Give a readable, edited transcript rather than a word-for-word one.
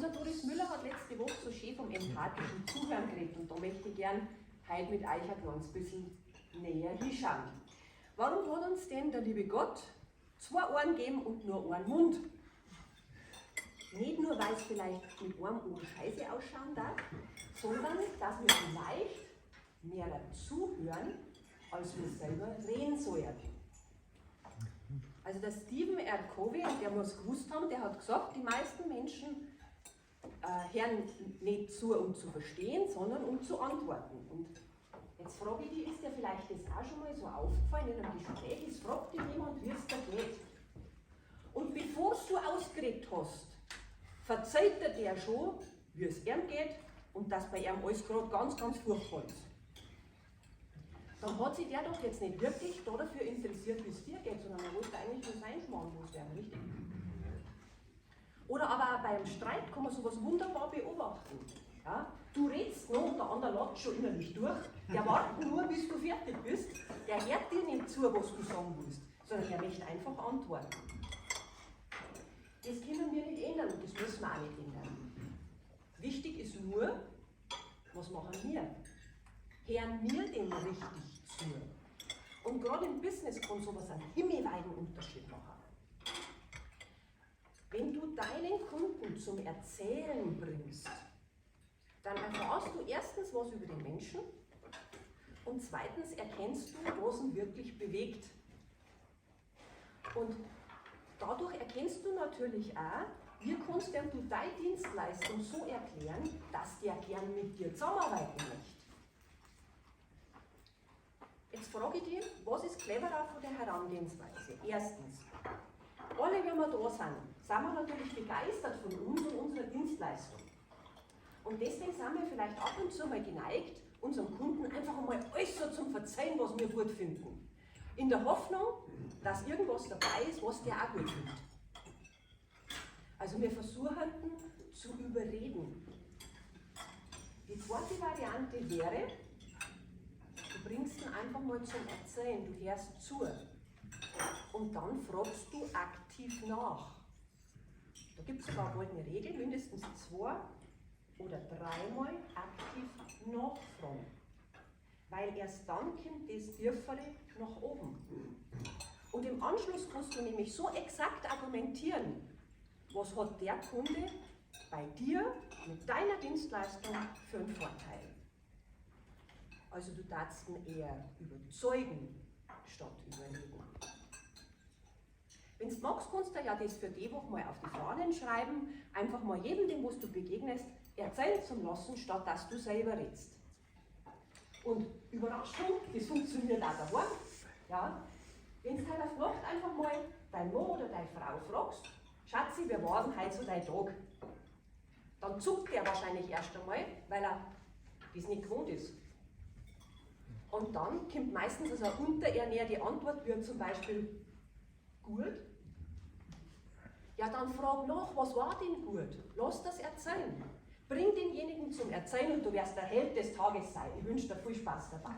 Unsere Doris Müller hat letzte Woche so schön vom empathischen Zuhören geredet und da möchte ich gern heute mit euch ein kleines bisschen näher hinschauen. Warum hat uns denn der liebe Gott 2 Ohren gegeben und nur einen Mund? Nicht nur, weil es vielleicht mit einem Ohr scheiße ausschauen darf, sondern dass wir vielleicht mehr zuhören, als wir selber reden sollen. Also der Stephen R. Covey, der muss gewusst haben, der hat gesagt, die meisten Menschen hören nicht zu, um zu verstehen, sondern um zu antworten. Und jetzt frage ich dich, ist dir vielleicht das auch schon mal so aufgefallen in einem Gespräch, es fragt dich jemand, wie es dir geht. Und bevor du ausgeredet hast, verzeiht dir der schon, wie es ihm geht und dass bei ihm alles gerade ganz, ganz furchtbar ist. Dann hat sich der doch jetzt nicht wirklich dafür interessiert, wie es dir geht, sondern er wollte eigentlich nur sein Schmarrn loswerden, richtig? Oder aber auch beim Streit kann man sowas wunderbar beobachten. Ja? Du redest noch und der andere lacht schon innerlich durch, der wartet nur, bis du fertig bist, der hört dir nicht zu, was du sagen willst, sondern er möchte einfach antworten. Das können wir nicht ändern und das müssen wir auch nicht ändern. Wichtig ist nur, was machen wir? Hören wir dem richtig zu? Und gerade im Business kann sowas einen himmelweiten Unterschied machen. Wenn du deinen Kunden zum Erzählen bringst, dann erfährst du erstens was über den Menschen und zweitens erkennst du, was ihn wirklich bewegt. Und dadurch erkennst du natürlich auch, wie kannst du deine Dienstleistung so erklären, dass der gern mit dir zusammenarbeiten möchte. Jetzt frage ich dich, was ist cleverer von der Herangehensweise? Erstens, alle, wenn wir da sind wir natürlich begeistert von uns und unserer Dienstleistung. Und deswegen sind wir vielleicht ab und zu mal geneigt, unserem Kunden einfach einmal alles so zum Verzeihen, was wir gut finden. In der Hoffnung, dass irgendwas dabei ist, was der auch gut findet. Also wir versuchen zu überreden. Die zweite Variante wäre, du bringst ihn einfach mal zum Erzählen, du hörst zu. Und dann fragst du aktiv nach. Da gibt es sogar bald eine Regel, mindestens 2 oder 3 Mal aktiv nachfragen. Weil erst dann kommt das Tiefere nach oben. Und im Anschluss kannst du nämlich so exakt argumentieren, was hat der Kunde bei dir mit deiner Dienstleistung für einen Vorteil. Also du darfst ihn eher überzeugen, statt überreden. Wenn du magst, kannst du ja das für die Woche mal auf die Fahnen schreiben, einfach mal jedem, dem was du begegnest, erzählen zu lassen, statt dass du selber redest. Und Überraschung, das funktioniert auch daheim. Ja? Wenn du heute auf Nacht einfach mal dein Mann oder deine Frau fragst, Schatzi, wir waren heute so dein Tag, dann zuckt der wahrscheinlich erst einmal, weil er das nicht gewohnt ist. Und dann kommt meistens also eine unterernährte Antwort, wie zum Beispiel gut. Ja, dann frag nach, was war denn gut? Lass das erzählen. Bring denjenigen zum Erzählen und du wirst der Held des Tages sein. Ich wünsche dir viel Spaß dabei.